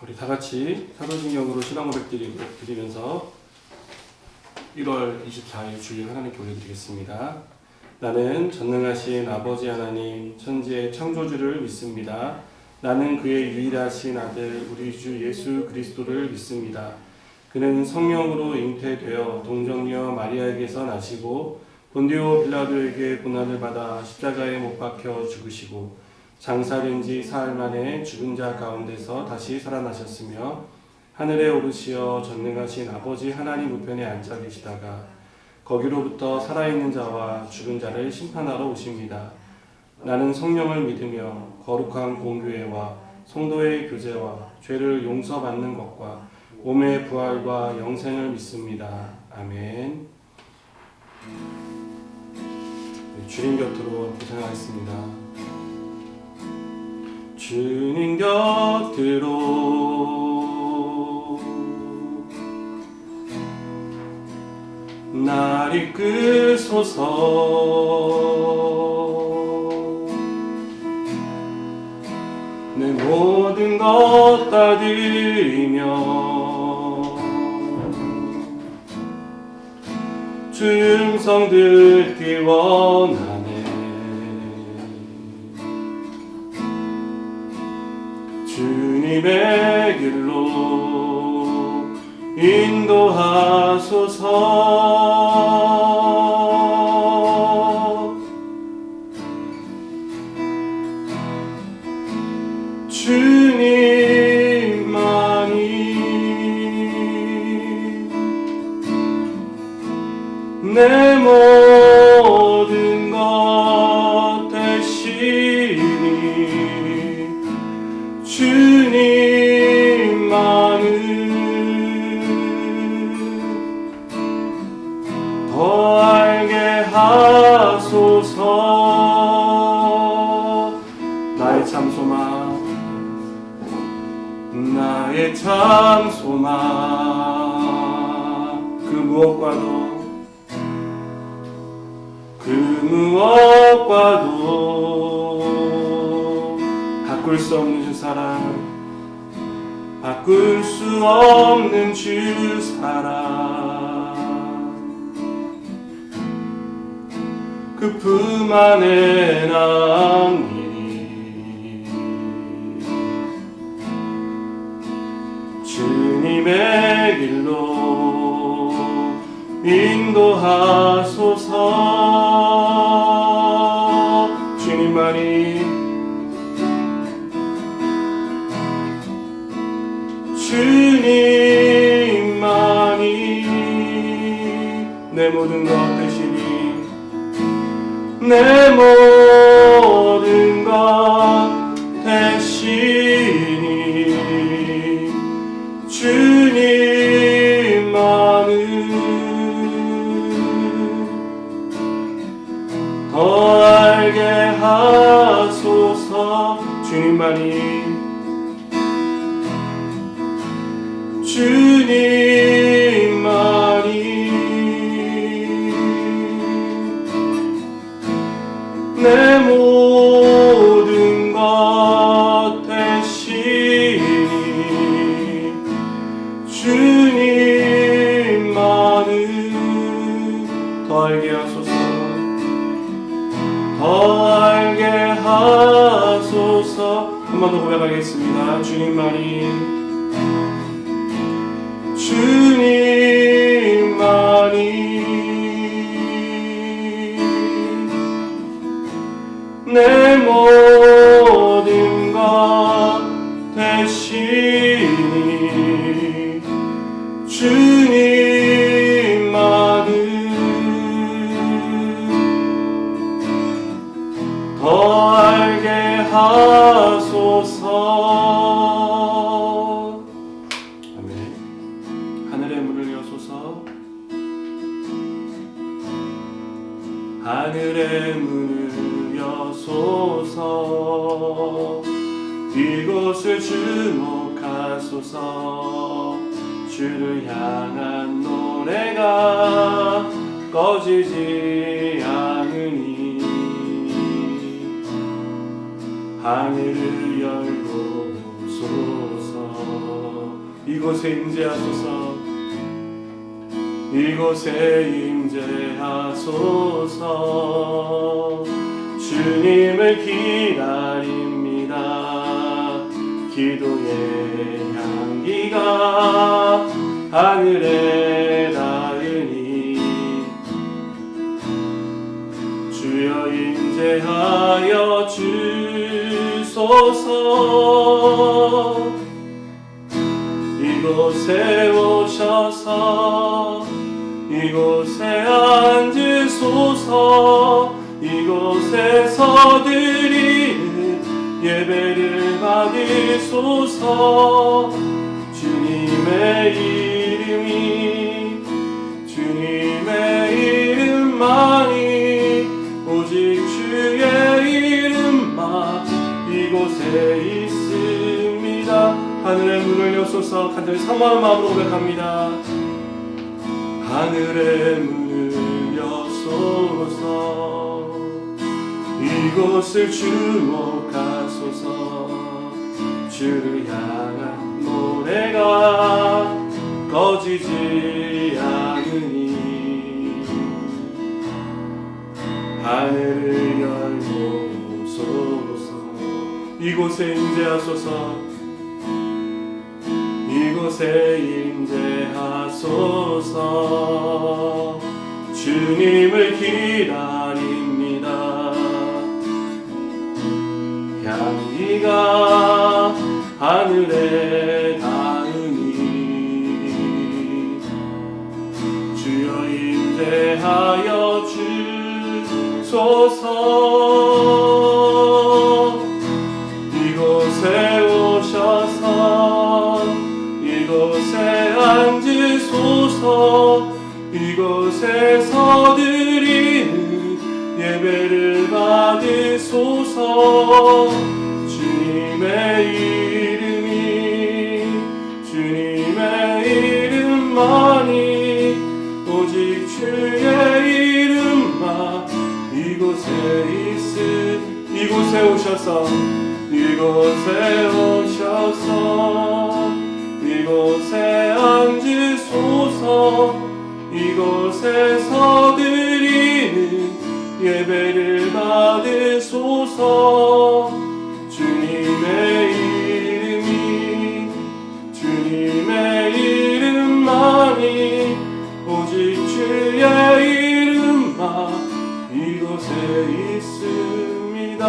우리 다 같이 사도신경으로 신앙 고백 드리면서 1월 24일 주일 하나님께 올려드리겠습니다. 나는 전능하신 아버지 하나님 천지의 창조주를 믿습니다. 나는 그의 유일하신 아들 우리 주 예수 그리스도를 믿습니다. 그는 성령으로 잉태되어 동정녀 마리아에게서 나시고 본디오 빌라도에게 고난을 받아 십자가에 못 박혀 죽으시고 장사된 지 사흘 만에 죽은 자 가운데서 다시 살아나셨으며 하늘에 오르시어 전능하신 아버지 하나님 우편에 앉아 계시다가 거기로부터 살아있는 자와 죽은 자를 심판하러 오십니다. 나는 성령을 믿으며 거룩한 공교회와 성도의 교제와 죄를 용서받는 것과 몸의 부활과 영생을 믿습니다. 아멘. 주님 곁으로 함께 찬양하겠습니다. 주님 곁으로 날 이끄소서. 내 모든 것 다 드리며 주 음성 듣기 원하네. 주님의 길로 인도하소서. 주님만이 내 모든 것 되시니 주님만을 더 알게 하소서. 나의 참 소망, 나의 참 소망, 그 무엇과도 바꿀 수 없는 주 사랑, 바꿀 수 없는 주 사랑, 그 품 안에 남기리. 주님의 길로 인도하소서. 주님만이 내 모든 것 되시니, 내 모든 것 되시니 주님만을 더 알게 하소서. 주님만이 내 모든 것 되시니 주님만을 더 알게 하소서. 더 알게 하소서. 한 번 더 고백하겠습니다. 주님만이 내 모든 것 되시니 주님만을 더 알게 하소서. 아멘. 하늘의 문을 여소서. 하늘의 문을 여소서. 이곳을 주목하소서. 주를 향한 노래가 꺼지지 않으니 하늘을 열고 소서. 이곳에 임재하소서. 이곳에 임재하소서. 주님을 기다립니다. 기도의 향기가 하늘에 닿으니 주여 임재하여 주소서. 이곳에 오셔서 이곳에 앉으소서. 이곳에서 드리는 예배를 받으소서. 주님의 이름만이 오직 주의 이름만 이곳에 있습니다. 하늘의 문을 여소서. 간절히 사모하는 마음으로 고백합니다. 하늘의 문을 여소서. 이곳을 주목하소서. 주를 향한 노래가 꺼지지 않으니 하늘을 열고소서. 이곳에 임재하소서. 이곳에 임재하소서. 주님을 기다립니다. 향기가 하늘에 닿으니 주여 임재하여 주소서. 이곳에 오셔서 이곳에 앉으소서. 이곳에서 드리는 예배를 받으소서. 주님의 이름만이 오직 주의 이름만 이곳에 이곳에 오셔서 이곳에 앉으소서. 이곳에서 드리는 예배를 받으소서. 주님의 이름만이 오직 주의 이름만 이곳에 있습니다.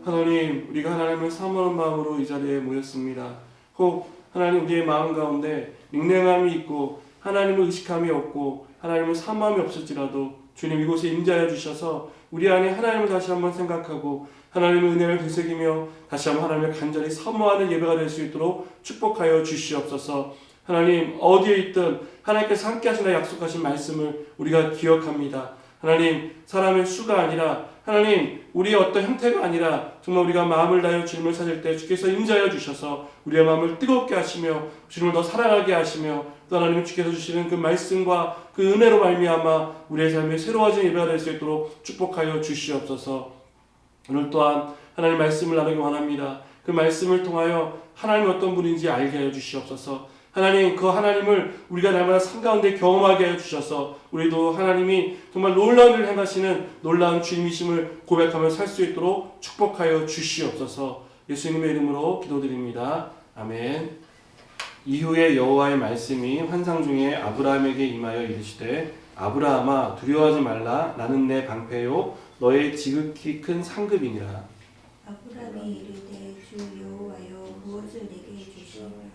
하나님, 우리가 하나님을 사모하는 마음으로 이 자리에 모였습니다. 혹 하나님 우리의 마음 가운데 냉랭함이 있고 하나님을 의식함이 없고 하나님을 사모함이 없을지라도 주님 이곳에 임재하여 주셔서 우리 안에 하나님을 다시 한번 생각하고 하나님의 은혜를 되새기며 다시 한번 하나님을 간절히 사모하는 예배가 될 수 있도록 축복하여 주시옵소서. 하나님 어디에 있든 하나님께서 함께 하시나 약속하신 말씀을 우리가 기억합니다. 하나님 사람의 수가 아니라 하나님 우리의 어떤 형태가 아니라 정말 우리가 마음을 다하여 주님을 찾을 때 주께서 임재하여 주셔서 우리의 마음을 뜨겁게 하시며 주님을 더 사랑하게 하시며 또 하나님 주께서 주시는 그 말씀과 그 은혜로 말미암아 우리의 삶에 새로워진 예배가 될 수 있도록 축복하여 주시옵소서. 오늘 또한 하나님 말씀을 나누기 원합니다. 그 말씀을 통하여 하나님이 어떤 분인지 알게 하여 주시옵소서. 하나님 그 하나님을 우리가 날마다 삶 가운데 경험하게 하여 주셔서 우리도 하나님이 정말 놀라운 일을 행하시는 놀라운 주님이심을 고백하며 살 수 있도록 축복하여 주시옵소서. 예수님의 이름으로 기도드립니다. 아멘. 이후에 여호와의 말씀이 환상 중에 아브라함에게 임하여 이르시되 아브라함아 두려워하지 말라. 나는 내 방패요 너의 지극히 큰 상급이니라. 아브라함이 이르되 주 여호와여 무엇을 내게 주시옵나이까.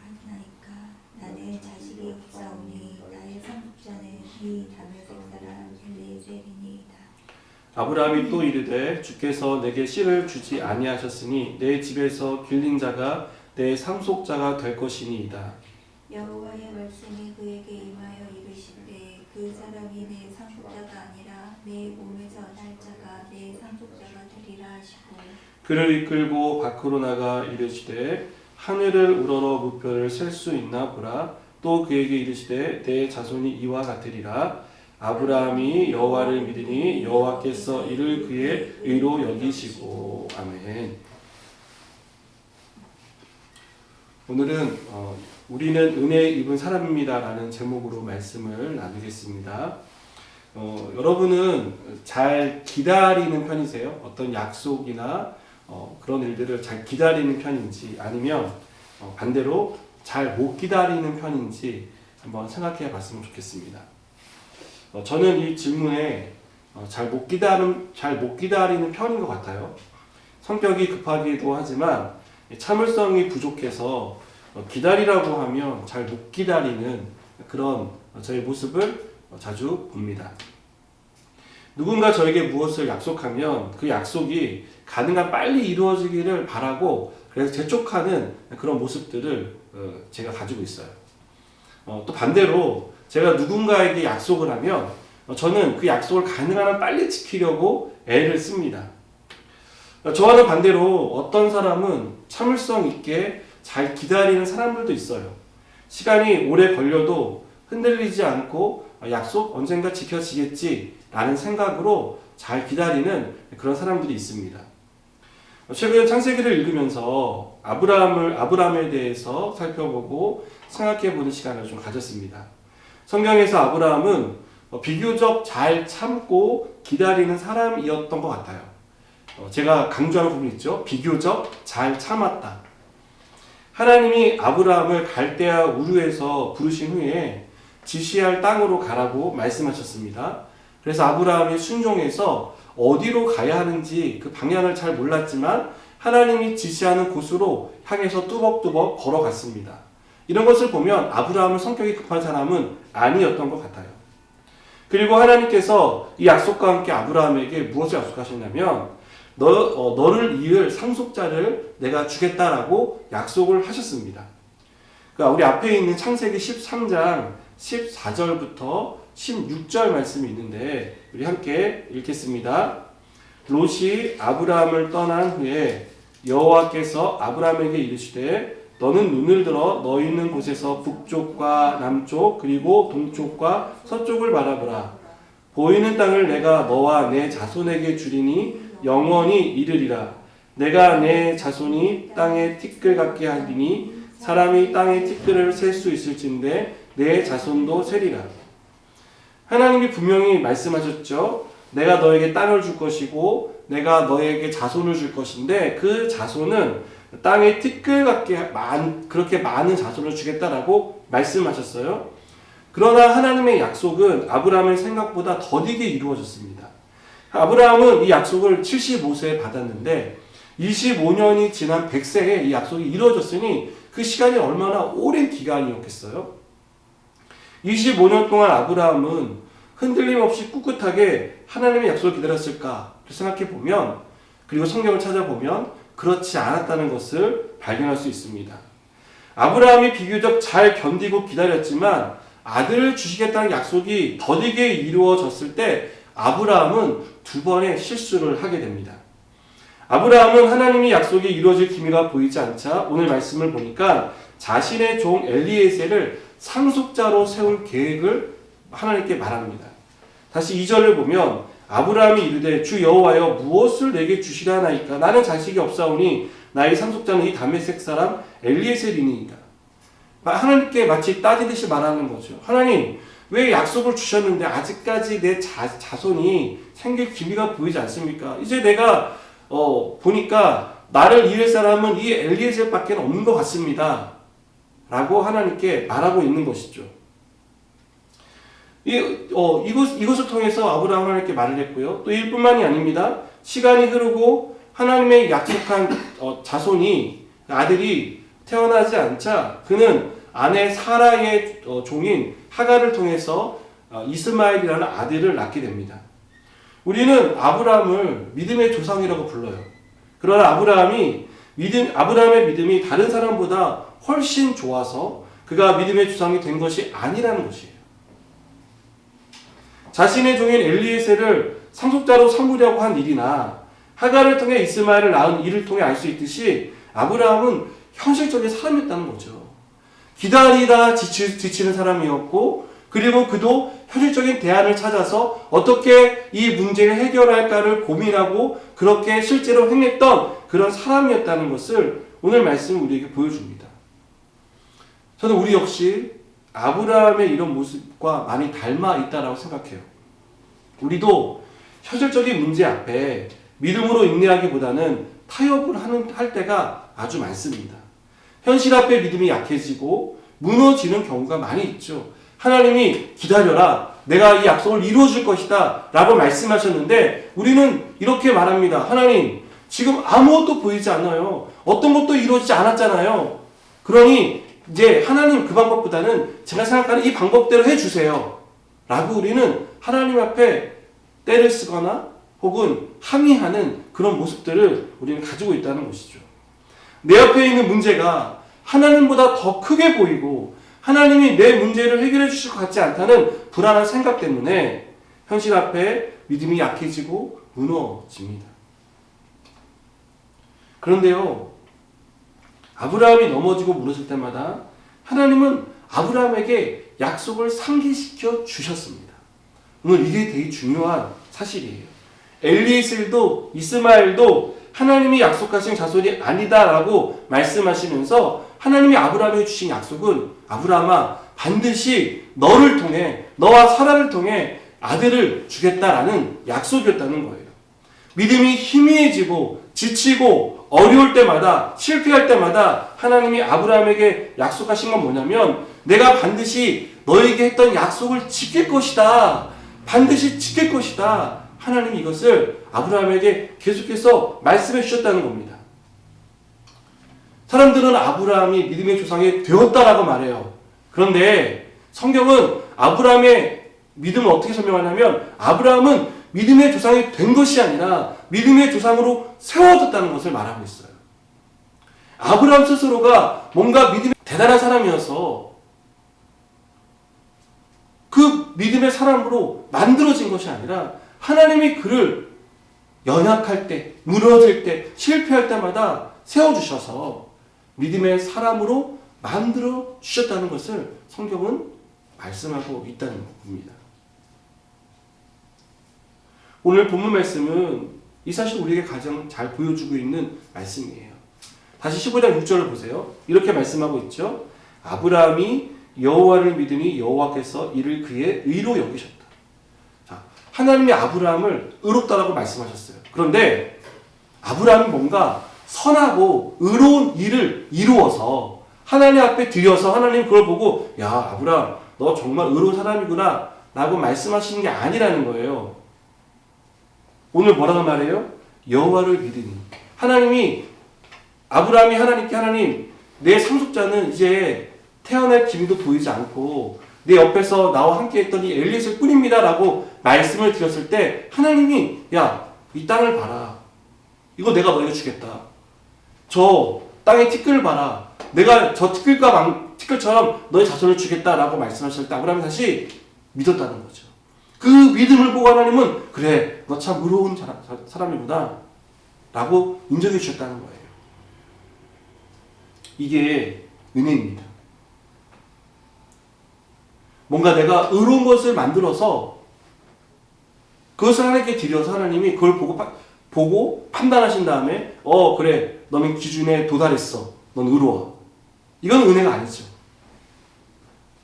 나는 자식이 없사오니 나의 상속자는 이 다메섹 사람 엘리에셀이니이다. 아브라함이 또 이르되 주께서 내게 씨를 주지 아니하셨으니 내 집에서 길린 자가 내 상속자가 될 것이니이다. 여호와의 말씀이 그에게 임하여 이르시되 그 사람이 내 상속자가 아니라 내 몸에서 날 자가 내 상속자가 되리라 하시고 그를 이끌고 밖으로 나가 이르시되 하늘을 우러러 무뼈를 셀 수 있나 보라. 또 그에게 이르시되 내 자손이 이와 같으리라. 아브라함이 여호와를 믿으니 여호와께서 이를 그의 의로 여기시고. 아멘. 오늘은 우리는 은혜 입은 사람입니다라는 제목으로 말씀을 나누겠습니다. 여러분은 잘 기다리는 편이세요? 어떤 약속이나 그런 일들을 잘 기다리는 편인지 아니면 반대로 잘 못 기다리는 편인지 한번 생각해 봤으면 좋겠습니다. 저는 이 질문에 잘 못 기다리는 편인 것 같아요. 성격이 급하기도 하지만 참을성이 부족해서 기다리라고 하면 잘 못 기다리는 그런 저의 모습을 자주 봅니다. 누군가 저에게 무엇을 약속하면 그 약속이 가능한 빨리 이루어지기를 바라고 그래서 재촉하는 그런 모습들을 제가 가지고 있어요. 또 반대로 제가 누군가에게 약속을 하면 저는 그 약속을 가능한 한 빨리 지키려고 애를 씁니다. 저와는 반대로 어떤 사람은 참을성 있게 잘 기다리는 사람들도 있어요. 시간이 오래 걸려도 흔들리지 않고 약속 언젠가 지켜지겠지 라는 생각으로 잘 기다리는 그런 사람들이 있습니다. 최근 창세기를 읽으면서 아브라함에 대해서 살펴보고 생각해보는 시간을 좀 가졌습니다. 성경에서 아브라함은 비교적 잘 참고 기다리는 사람이었던 것 같아요. 제가 강조하는 부분이 있죠. 비교적 잘 참았다. 하나님이 아브라함을 갈대아 우르에서 부르신 후에 지시할 땅으로 가라고 말씀하셨습니다. 그래서 아브라함이 순종해서 어디로 가야 하는지 그 방향을 잘 몰랐지만 하나님이 지시하는 곳으로 향해서 뚜벅뚜벅 걸어갔습니다. 이런 것을 보면 아브라함은 성격이 급한 사람은 아니었던 것 같아요. 그리고 하나님께서 이 약속과 함께 아브라함에게 무엇을 약속하셨냐면 너를 이을 상속자를 내가 주겠다라고 약속을 하셨습니다. 그러니까 우리 앞에 있는 창세기 13장 14절부터 16절 말씀이 있는데 우리 함께 읽겠습니다. 롯이 아브라함을 떠난 후에 여호와께서 아브라함에게 이르시되 너는 눈을 들어 너 있는 곳에서 북쪽과 남쪽 그리고 동쪽과 서쪽을 바라보라. 보이는 땅을 내가 너와 내 자손에게 주리니 영원히 이르리라. 내가 내 자손이 땅에 티끌 같게 하리니 사람이 땅의 티끌을 셀 수 있을진데 내 자손도 세리라. 하나님이 분명히 말씀하셨죠. 내가 너에게 땅을 줄 것이고 내가 너에게 자손을 줄 것인데 그 자손은 땅의 티끌 같게 그렇게 많은 자손을 주겠다라고 말씀하셨어요. 그러나 하나님의 약속은 아브라함의 생각보다 더디게 이루어졌습니다. 아브라함은 이 약속을 75세에 받았는데 25년이 지난 100세에 이 약속이 이루어졌으니 그 시간이 얼마나 오랜 기간이었겠어요? 25년 동안 아브라함은 흔들림 없이 꿋꿋하게 하나님의 약속을 기다렸을까 생각해 보면 그리고 성경을 찾아보면 그렇지 않았다는 것을 발견할 수 있습니다. 아브라함이 비교적 잘 견디고 기다렸지만 아들을 주시겠다는 약속이 더디게 이루어졌을 때 아브라함은 두 번의 실수를 하게 됩니다. 아브라함은 하나님의 약속이 이루어질 기미가 보이지 않자 오늘 말씀을 보니까 자신의 종 엘리에셀을 상속자로 세울 계획을 하나님께 말합니다. 다시 2절을 보면 아브라함이 이르되 주 여호와여 무엇을 내게 주시려나이까 나는 자식이 없사오니 나의 상속자는 이 다메섹 사람 엘리에셀이니이다. 하나님께 마치 따지듯이 말하는 거죠. 하나님 왜 약속을 주셨는데 아직까지 내 자손이 생길 기미가 보이지 않습니까? 이제 내가 보니까 나를 이을 사람은 이 엘리에셀밖에 없는 것 같습니다. 라고 하나님께 말하고 있는 것이죠. 이것을 통해서 아브라함은 하나님께 말을 했고요. 또 이뿐만이 아닙니다. 시간이 흐르고 하나님의 약속한 자손이 아들이 태어나지 않자 그는 아내 사라의 종인 하갈을 통해서 이스마엘이라는 아들을 낳게 됩니다. 우리는 아브라함을 믿음의 조상이라고 불러요. 그러나 아브라함의 믿음이 다른 사람보다 훨씬 좋아서 그가 믿음의 조상이 된 것이 아니라는 것이에요. 자신의 종인 엘리에셀을 상속자로 삼으려고 한 일이나 하갈을 통해 이스마엘을 낳은 일을 통해 알 수 있듯이 아브라함은 현실적인 사람이었다는 거죠. 기다리다 지치는 사람이었고 그리고 그도 현실적인 대안을 찾아서 어떻게 이 문제를 해결할까를 고민하고 그렇게 실제로 행했던 그런 사람이었다는 것을 오늘 말씀은 우리에게 보여줍니다. 저는 우리 역시 아브라함의 이런 모습과 많이 닮아 있다라고 생각해요. 우리도 현실적인 문제 앞에 믿음으로 인내하기보다는 타협을 할 때가 아주 많습니다. 현실 앞에 믿음이 약해지고 무너지는 경우가 많이 있죠. 하나님이 기다려라. 내가 이 약속을 이루어줄 것이다. 라고 말씀하셨는데 우리는 이렇게 말합니다. 하나님, 지금 아무것도 보이지 않아요. 어떤 것도 이루어지지 않았잖아요. 그러니 이제 하나님 그 방법보다는 제가 생각하는 이 방법대로 해주세요. 라고 우리는 하나님 앞에 떼를 쓰거나 혹은 항의하는 그런 모습들을 우리는 가지고 있다는 것이죠. 내 앞에 있는 문제가 하나님보다 더 크게 보이고 하나님이 내 문제를 해결해 주실 것 같지 않다는 불안한 생각 때문에 현실 앞에 믿음이 약해지고 무너집니다. 그런데요, 아브라함이 넘어지고 무너질 때마다 하나님은 아브라함에게 약속을 상기시켜 주셨습니다. 오늘 이게 되게 중요한 사실이에요. 엘리에셀도 이스마엘도 하나님이 약속하신 자손이 아니다라고 말씀하시면서 하나님이 아브라함에게 주신 약속은 아브라함아 반드시 너를 통해 너와 사라를 통해 아들을 주겠다라는 약속이었다는 거예요. 믿음이 희미해지고 지치고 어려울 때마다 실패할 때마다 하나님이 아브라함에게 약속하신 건 뭐냐면 내가 반드시 너에게 했던 약속을 지킬 것이다. 반드시 지킬 것이다. 하나님이 이것을 아브라함에게 계속해서 말씀해 주셨다는 겁니다. 사람들은 아브라함이 믿음의 조상이 되었다라고 말해요. 그런데 성경은 아브라함의 믿음을 어떻게 설명하냐면 아브라함은 믿음의 조상이 된 것이 아니라 믿음의 조상으로 세워졌다는 것을 말하고 있어요. 아브라함 스스로가 뭔가 믿음의 대단한 사람이어서 그 믿음의 사람으로 만들어진 것이 아니라 하나님이 그를 연약할 때, 무너질 때, 실패할 때마다 세워주셔서 믿음의 사람으로 만들어 주셨다는 것을 성경은 말씀하고 있다는 겁니다. 오늘 본문 말씀은 이 사실 우리에게 가장 잘 보여주고 있는 말씀이에요. 다시 15장 6절을 보세요. 이렇게 말씀하고 있죠. 아브라함이 여호와를 믿으니 여호와께서 이를 그의 의로 여기셨다. 자, 하나님이 아브라함을 의롭다라고 말씀하셨어요. 그런데 아브라함이 뭔가 선하고 의로운 일을 이루어서 하나님 앞에 드려서 하나님 그걸 보고 야 아브라함 너 정말 의로운 사람이구나 라고 말씀하시는 게 아니라는 거예요. 오늘 뭐라고 말해요? 여호와를 믿으니 하나님이 아브라함이 하나님께 하나님 내 상속자는 이제 태어날 기미도 보이지 않고 내 옆에서 나와 함께 했던 이 엘리에셀 뿐입니다 라고 말씀을 드렸을 때 하나님이 야 이 땅을 봐라. 이거 내가 너에게 주겠다. 저 땅의 티끌을 봐라. 내가 저 티끌처럼 너의 자손을 주겠다라고 말씀하실 때 아브라함이 다시 믿었다는 거죠. 그 믿음을 보고 하나님은 그래 너 참 의로운 사람이구나 라고 인정해 주셨다는 거예요. 이게 은혜입니다. 뭔가 내가 의로운 것을 만들어서 그것을 하나님께 드려서 하나님이 그걸 보고 판단하신 다음에 그래 너는 기준에 도달했어. 넌 의로워. 이건 은혜가 아니죠.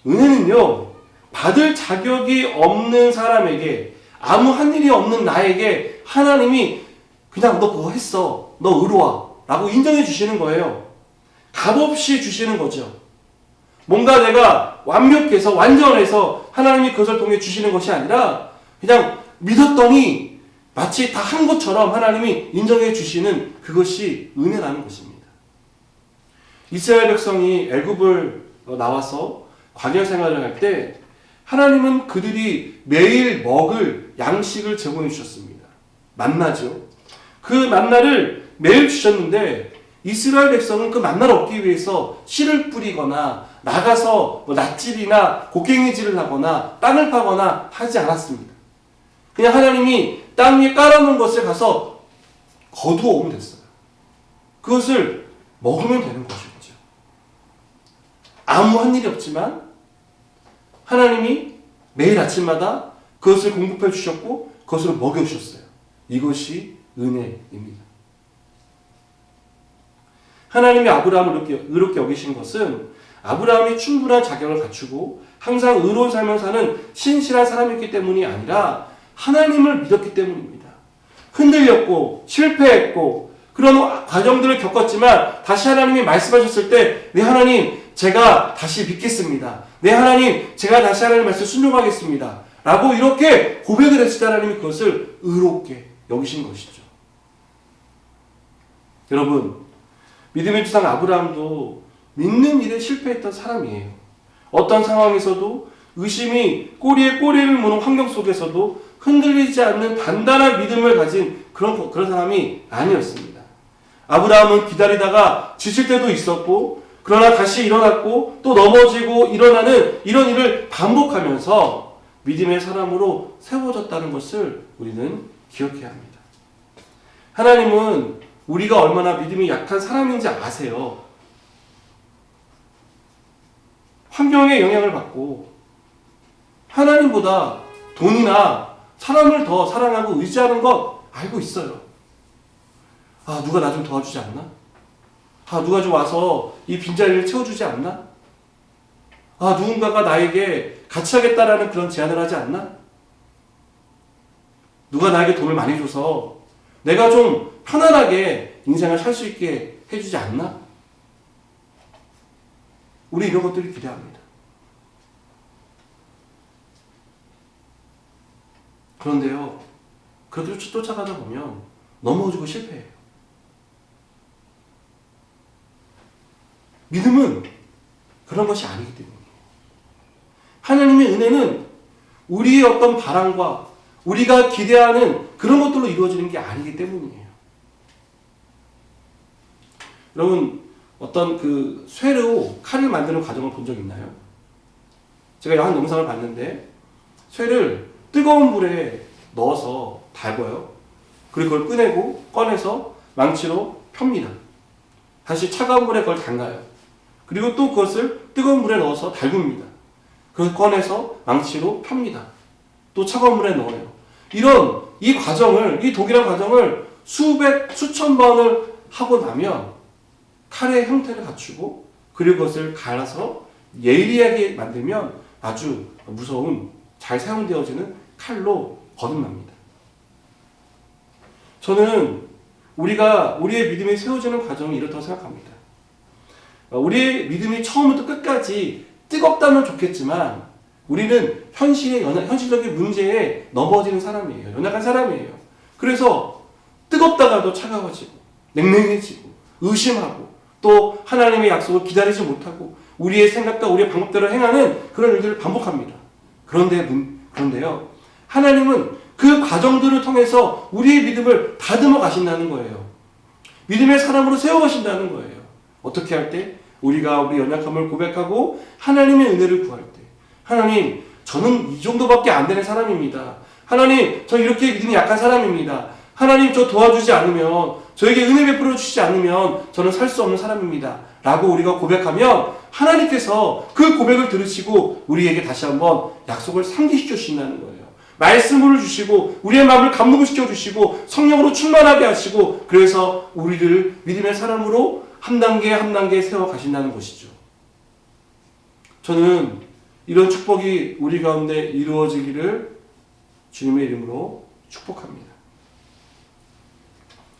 은혜는요 받을 자격이 없는 사람에게 아무 한 일이 없는 나에게 하나님이 그냥 너 그거 했어. 너 의로워. 라고 인정해 주시는 거예요. 값없이 주시는 거죠. 뭔가 내가 완벽해서 완전해서 하나님이 그것을 통해 주시는 것이 아니라 그냥 믿었더니 마치 다 한 것처럼 하나님이 인정해 주시는 그것이 은혜라는 것입니다. 이스라엘 백성이 애굽을 나와서 광야 생활을 할 때 하나님은 그들이 매일 먹을 양식을 제공해 주셨습니다. 만나죠. 그 만나를 매일 주셨는데 이스라엘 백성은 그 만나를 얻기 위해서 씨를 뿌리거나 나가서 낫질이나 곡괭이질을 하거나 땅을 파거나 하지 않았습니다. 그냥 하나님이 땅 위에 깔아놓은 것을 가서 거두어 오면 됐어요. 그것을 먹으면 되는 것이었죠. 아무 한 일이 없지만 하나님이 매일 아침마다 그것을 공급해 주셨고 그것을 먹여주셨어요. 이것이 은혜입니다. 하나님이 아브라함을 의롭게 여기신 것은 아브라함이 충분한 자격을 갖추고 항상 의로운 삶을 사는 신실한 사람이었기 때문이 아니라 하나님을 믿었기 때문입니다. 흔들렸고 실패했고 그런 과정들을 겪었지만 다시 하나님이 말씀하셨을 때 네 하나님 제가 다시 믿겠습니다. 네 하나님 제가 다시 하나님 말씀 순종하겠습니다. 라고 이렇게 고백을 했을 때 하나님이 그것을 의롭게 여기신 것이죠. 여러분 믿음의 조상 아브라함도 믿는 일에 실패했던 사람이에요. 어떤 상황에서도 의심이 꼬리에 꼬리를 무는 환경 속에서도 흔들리지 않는 단단한 믿음을 가진 그런 사람이 아니었습니다. 아브라함은 기다리다가 지칠 때도 있었고 그러나 다시 일어났고 또 넘어지고 일어나는 이런 일을 반복하면서 믿음의 사람으로 세워졌다는 것을 우리는 기억해야 합니다. 하나님은 우리가 얼마나 믿음이 약한 사람인지 아세요. 환경에 영향을 받고 하나님보다 돈이나 사람을 더 사랑하고 의지하는 것 알고 있어요. 아, 누가 나 좀 도와주지 않나? 아, 누가 좀 와서 이 빈자리를 채워주지 않나? 아, 누군가가 나에게 같이 하겠다라는 그런 제안을 하지 않나? 누가 나에게 돈을 많이 줘서 내가 좀 편안하게 인생을 살 수 있게 해주지 않나? 우리 이런 것들을 기대합니다. 그런데요, 그렇게 쫓아가다 보면 넘어지고 실패해요. 믿음은 그런 것이 아니기 때문이에요. 하나님의 은혜는 우리의 어떤 바람과 우리가 기대하는 그런 것들로 이루어지는 게 아니기 때문이에요. 여러분, 어떤 그 쇠로 칼을 만드는 과정을 본 적 있나요? 제가 한 영상을 봤는데 쇠를 뜨거운 물에 넣어서 달궈요. 그리고 그걸 꺼내서 망치로 펴니다. 다시 차가운 물에 그걸 담가요. 그리고 또 그것을 뜨거운 물에 넣어서 달굽니다. 그걸 꺼내서 망치로 펴니다. 또 차가운 물에 넣어요. 이 독일한 과정을 수천 번을 하고 나면 칼의 형태를 갖추고 그리고 그것을 갈아서 예리하게 만들면 아주 무서운 잘 사용되어지는 칼로 거듭납니다. 저는 우리의 믿음이 세워지는 과정이 이렇다고 생각합니다. 우리의 믿음이 처음부터 끝까지 뜨겁다면 좋겠지만 우리는 현실적인 문제에 넘어지는 사람이에요. 연약한 사람이에요. 그래서 뜨겁다가도 차가워지고 냉랭해지고 의심하고 또 하나님의 약속을 기다리지 못하고 우리의 생각과 우리의 방법대로 행하는 그런 일들을 반복합니다. 그런데요, 하나님은 그 과정들을 통해서 우리의 믿음을 다듬어 가신다는 거예요. 믿음의 사람으로 세워 가신다는 거예요. 어떻게 할 때? 우리가 우리 연약함을 고백하고 하나님의 은혜를 구할 때, 하나님, 저는 이 정도밖에 안 되는 사람입니다. 하나님, 저 이렇게 믿음이 약한 사람입니다. 하나님, 저 도와주지 않으면, 저에게 은혜 베풀어 주시지 않으면 저는 살 수 없는 사람입니다. 라고 우리가 고백하면 하나님께서 그 고백을 들으시고 우리에게 다시 한번 약속을 상기시켜 주신다는 거예요. 말씀을 주시고 우리의 마음을 감동시켜 주시고 성령으로 충만하게 하시고 그래서 우리를 믿음의 사람으로 한 단계 한 단계 세워 가신다는 것이죠. 저는 이런 축복이 우리 가운데 이루어지기를 주님의 이름으로 축복합니다.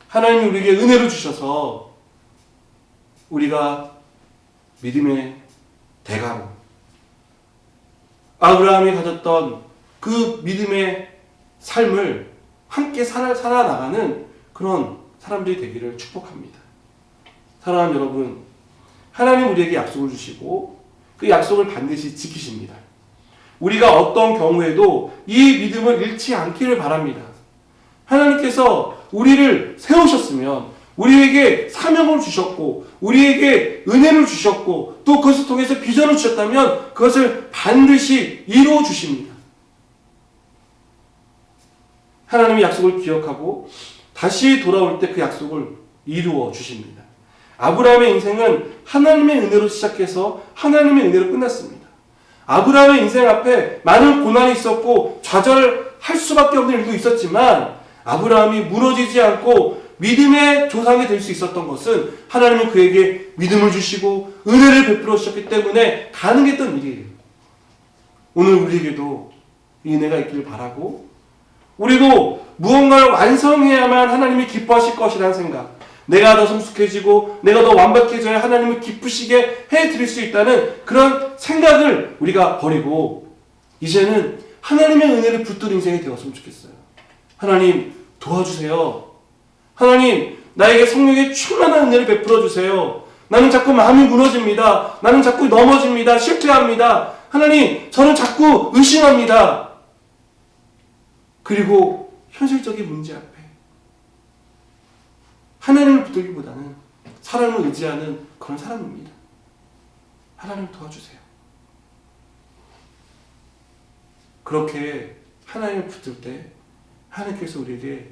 하나님이 우리에게 은혜를 주셔서 우리가 믿음의 대가로 아브라함이 가졌던 그 믿음의 삶을 함께 살아나가는 그런 사람들이 되기를 축복합니다. 사랑하는 여러분, 하나님 우리에게 약속을 주시고 그 약속을 반드시 지키십니다. 우리가 어떤 경우에도 이 믿음을 잃지 않기를 바랍니다. 하나님께서 우리를 세우셨으면 우리에게 사명을 주셨고 우리에게 은혜를 주셨고 또 그것을 통해서 비전을 주셨다면 그것을 반드시 이루어 주십니다. 하나님의 약속을 기억하고 다시 돌아올 때 그 약속을 이루어 주십니다. 아브라함의 인생은 하나님의 은혜로 시작해서 하나님의 은혜로 끝났습니다. 아브라함의 인생 앞에 많은 고난이 있었고 좌절할 수밖에 없는 일도 있었지만 아브라함이 무너지지 않고 믿음의 조상이 될 수 있었던 것은 하나님은 그에게 믿음을 주시고 은혜를 베풀어 주셨기 때문에 가능했던 일이에요. 오늘 우리에게도 이 은혜가 있기를 바라고, 우리도 무언가를 완성해야만 하나님이 기뻐하실 것이라는 생각, 내가 더 성숙해지고 내가 더 완벽해져야 하나님을 기쁘시게 해드릴 수 있다는 그런 생각을 우리가 버리고 이제는 하나님의 은혜를 붙들 인생이 되었으면 좋겠어요. 하나님 도와주세요. 하나님 나에게 성령의 충만한 은혜를 베풀어 주세요. 나는 자꾸 마음이 무너집니다. 나는 자꾸 넘어집니다. 실패합니다. 하나님 저는 자꾸 의심합니다. 그리고 현실적인 문제 앞에 하나님을 붙들기보다는 사람을 의지하는 그런 사람입니다. 하나님 도와주세요. 그렇게 하나님을 붙들 때 하나님께서 우리에게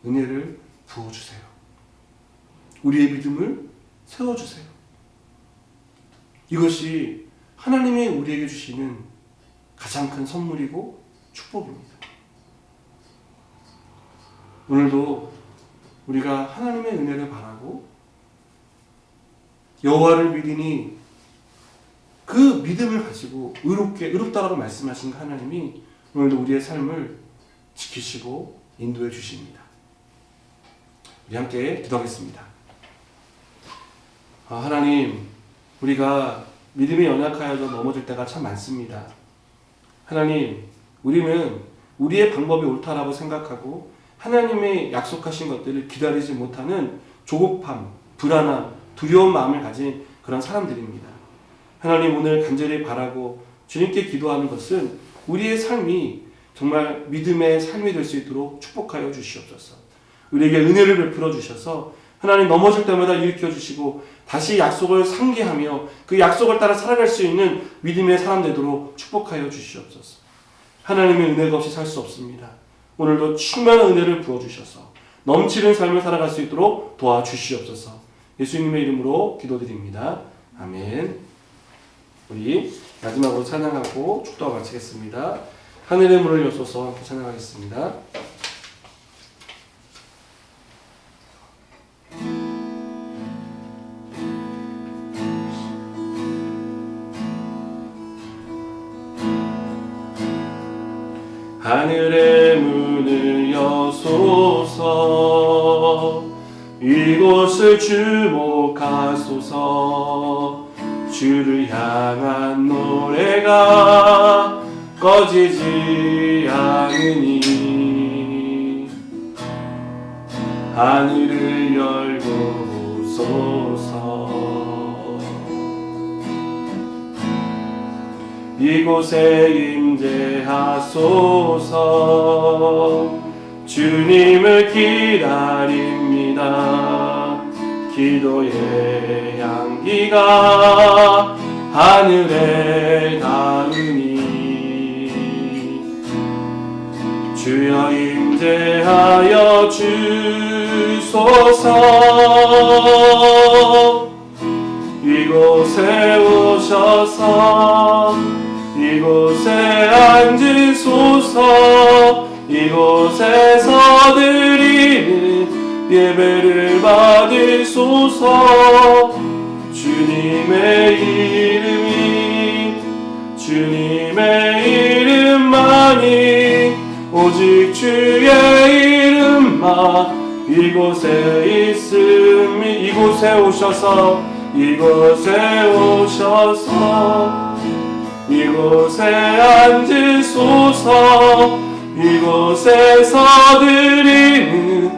은혜를 부어주세요. 우리의 믿음을 세워주세요. 이것이 하나님이 우리에게 주시는 가장 큰 선물이고 축복입니다. 오늘도 우리가 하나님의 은혜를 바라고 여호와를 믿으니 그 믿음을 가지고 의롭다라고 말씀하신 하나님이 오늘도 우리의 삶을 지키시고 인도해 주십니다. 우리 함께 기도하겠습니다. 하나님, 우리가 믿음이 연약하여서 넘어질 때가 참 많습니다. 하나님, 우리는 우리의 방법이 옳다라고 생각하고 하나님의 약속하신 것들을 기다리지 못하는 조급함, 불안함, 두려운 마음을 가진 그런 사람들입니다. 하나님, 오늘 간절히 바라고 주님께 기도하는 것은 우리의 삶이 정말 믿음의 삶이 될 수 있도록 축복하여 주시옵소서. 우리에게 은혜를 베풀어 주셔서 하나님 넘어질 때마다 일으켜 주시고 다시 약속을 상기하며 그 약속을 따라 살아갈 수 있는 믿음의 사람 되도록 축복하여 주시옵소서. 하나님의 은혜가 없이 살 수 없습니다. 오늘도 충만한 은혜를 부어주셔서 넘치는 삶을 살아갈 수 있도록 도와주시옵소서. 예수님의 이름으로 기도드립니다. 아멘. 우리 마지막으로 찬양하고 축도와 마치겠습니다. 하늘의 문을 여소서 함께 찬양하겠습니다. 하늘의 문을 여소서 이곳을 주목하소서 주를 향한 노래가 꺼지지 않으니 하늘을 열고 오소서 이곳에 임재하소서 주님을 기다립니다. 기도의 향기가 하늘에 닿으니 주여 임재하여 주소서 이곳에 오셔서 이곳에 앉으소서 이곳에서 드리는 예배를 받으소서 주님의 이름만이 오직 주의 이름만 이곳에 있음이 이곳에 오셔서 이곳에 앉으소서 이곳에서 드리는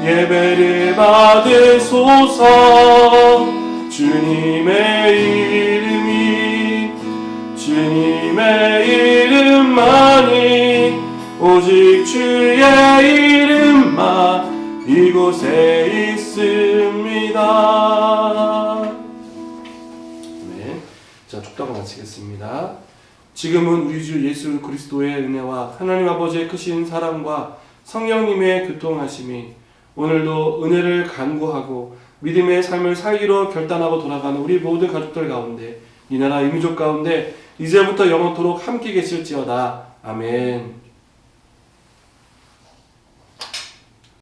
예배를 받으소서 주님의 이름만이 오직 주의 이름만 이곳에 있습니다. 네. 자, 축도가 마치겠습니다. 지금은 우리 주 예수 그리스도의 은혜와 하나님 아버지의 크신 사랑과 성령님의 교통하심이 오늘도 은혜를 간구하고 믿음의 삶을 살기로 결단하고 돌아가는 우리 모든 가족들 가운데 이 나라 이 민족 가운데 이제부터 영원토록 함께 계실지어다. 아멘.